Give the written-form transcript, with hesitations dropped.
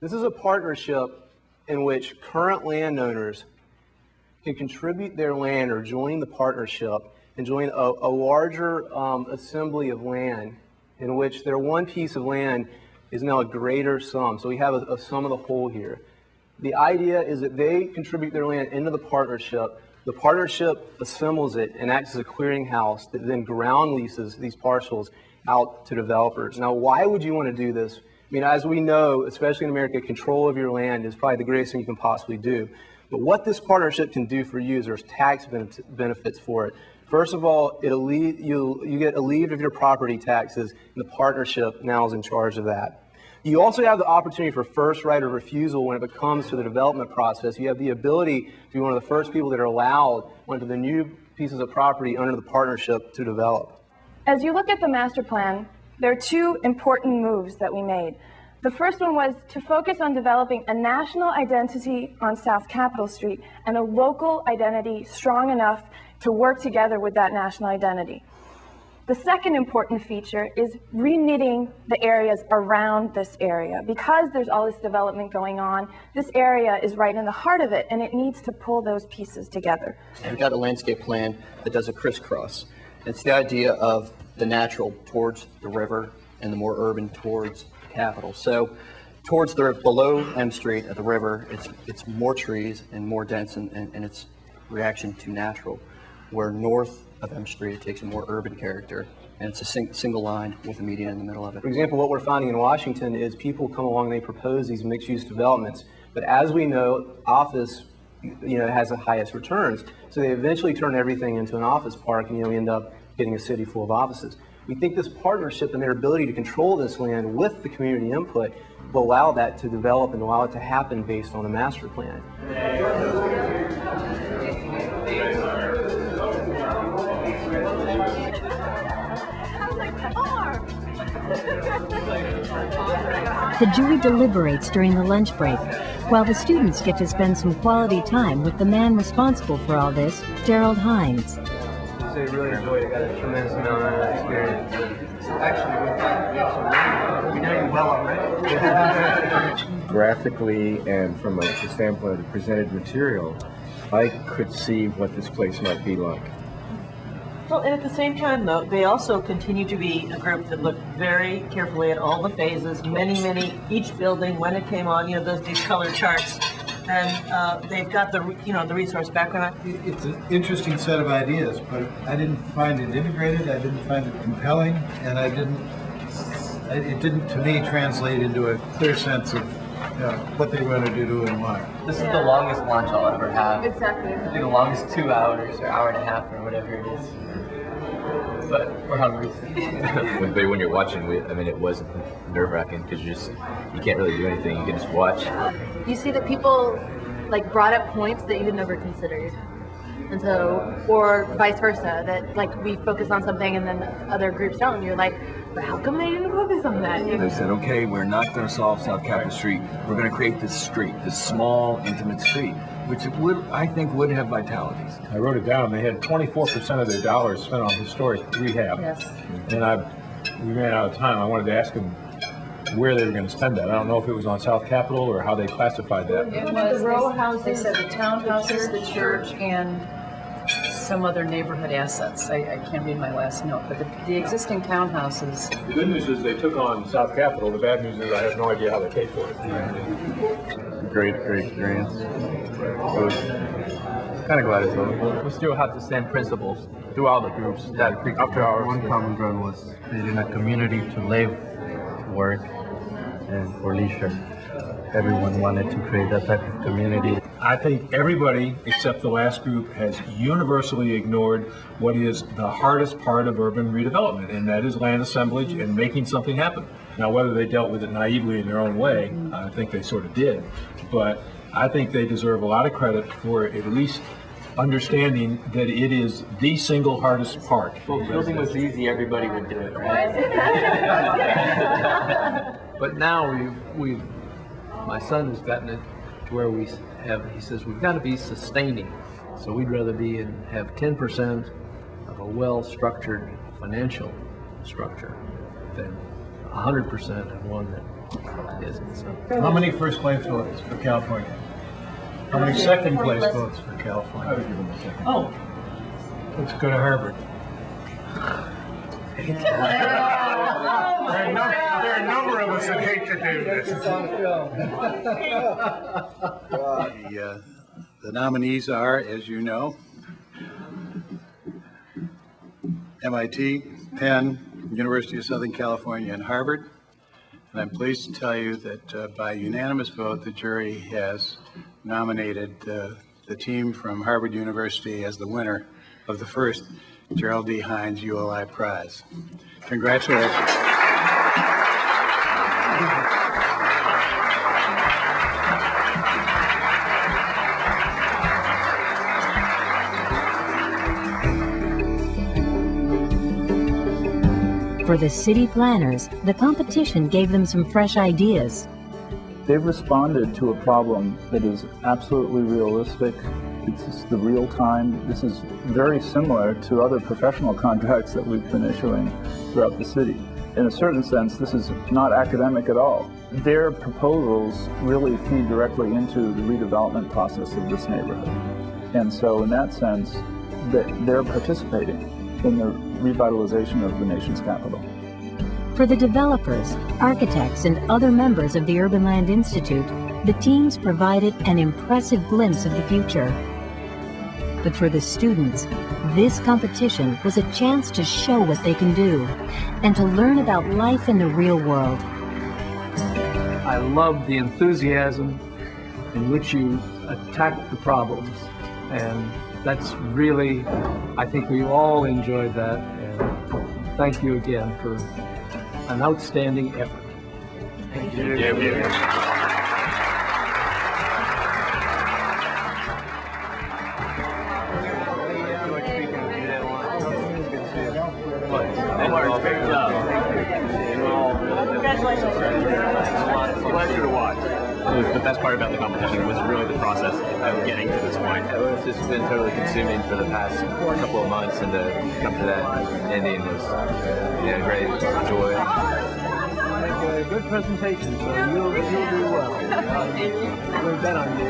This is a partnership in which current landowners can contribute their land or join the partnership and join a larger assembly of land in which their one piece of land is now a greater sum. So we have a sum of the whole here. The idea is that they contribute their land into the partnership assembles it and acts as a clearinghouse that then ground leases these parcels out to developers. Now, why would you want to do this? I mean, as we know, especially in America, control of your land is probably the greatest thing you can possibly do. But what this partnership can do for you is there's tax benefits for it. First of all, you get relieved of your property taxes, and the partnership now is in charge of that. You also have the opportunity for first right of refusal when it comes to the development process. You have the ability to be one of the first people that are allowed onto the new pieces of property under the partnership to develop. As you look at the master plan, there are two important moves that we made. The first one was to focus on developing a national identity on South Capitol Street and a local identity strong enough to work together with that national identity. The second important feature is reknitting the areas around this area. Because there's all this development going on, this area is right in the heart of it, and it needs to pull those pieces together. We've got a landscape plan that does a crisscross. It's the idea of the natural towards the river and the more urban towards the Capitol. So towards the below M Street at the river, it's more trees and more dense in its reaction to natural. Where north of M Street, it takes a more urban character, and it's a single line with a median in the middle of it. For example, what we're finding in Washington is people come along and they propose these mixed-use developments, but as we know, office, has the highest returns, so they eventually turn everything into an office park, and we end up getting a city full of offices. We think this partnership and their ability to control this land with the community input will allow that to develop and allow it to happen based on the master plan. The jury deliberates during the lunch break, while the students get to spend some quality time with the man responsible for all this, Hines. They really enjoyed it. Got a tremendous amount of experience. Actually, we know you well already. Graphically and from the standpoint of the presented material, I could see what this place might be like. Well, and at the same time, though, they also continue to be a group that looked very carefully at all the phases, each building, when it came on, these color charts, and they've got the resource background. It's an interesting set of ideas, but I didn't find it integrated, I didn't find it compelling, and it didn't, to me, translate into a clear sense of what they want to do and why. This is the longest lunch I'll ever have. Exactly. The longest 2 hours or hour and a half or whatever it is. But we're hungry. when you're watching, it was nerve-wracking because you can't really do anything. You can just watch. You see that people brought up points that you had never considered, and so, or vice versa, that we focus on something and then other groups don't, and you're like, but how come they didn't focus on that? They said, okay, we're not going to solve South Capitol Street. We're going to create this street, this small, intimate street, which I think would have vitalities. I wrote it down. They had 24% of their dollars spent on historic rehab. Yes. And we ran out of time. I wanted to ask them where they were going to spend that. I don't know if it was on South Capitol or how they classified that. It was the row houses. They said the townhouses, the church, and some other neighborhood assets. I can't read my last note, but the existing townhouses. The good news is they took on South Capitol. The bad news is I have no idea how they paid for it. Great experience. I was kind of glad it's over. We still have the same principles through all the groups that after our one common goal was creating a community to live, to work, and for leisure. Everyone wanted to create that type of community. I think everybody except the last group has universally ignored what is the hardest part of urban redevelopment, and that is land assemblage and making something happen. Now, whether they dealt with it naively in their own way, I think they sort of did, but I think they deserve a lot of credit for at least understanding that it is the single hardest part. Well, if building was easy, everybody would do it, right? But now my son has gotten it to where he says we've got to be sustaining. So we'd rather have 10% of a well-structured financial structure than 100% of one that isn't. So. How many first place votes for California? How many second place votes for California? I would give them a second. Oh, Let's go to Harvard. There are a number of us that hate to do this. It's on film. The nominees are, as you know, MIT, Penn, University of Southern California, and Harvard. And I'm pleased to tell you that by unanimous vote, the jury has nominated the team from Harvard University as the winner of the first Gerald D. Hines ULI Prize. Congratulations. For the city planners, the competition gave them some fresh ideas. They've responded to a problem that is absolutely realistic. It's the real time. This is very similar to other professional contracts that we've been issuing throughout the city. In a certain sense, this is not academic at all. Their proposals really feed directly into the redevelopment process of this neighborhood. And so in that sense, they're participating in the revitalization of the nation's capital. For the developers, architects, and other members of the Urban Land Institute, the teams provided an impressive glimpse of the future. But for the students, this competition was a chance to show what they can do and to learn about life in the real world. I love the enthusiasm in which you attack the problems, and that's really, I think we all enjoyed that, and thank you again for an outstanding effort. Thank you. Pleasure to watch. The best part about the competition was really the process of getting to this point. It's just been totally consuming for the past couple of months, and to come to that ending was great joy. Good presentation, so you'll do well. We'll bet on you.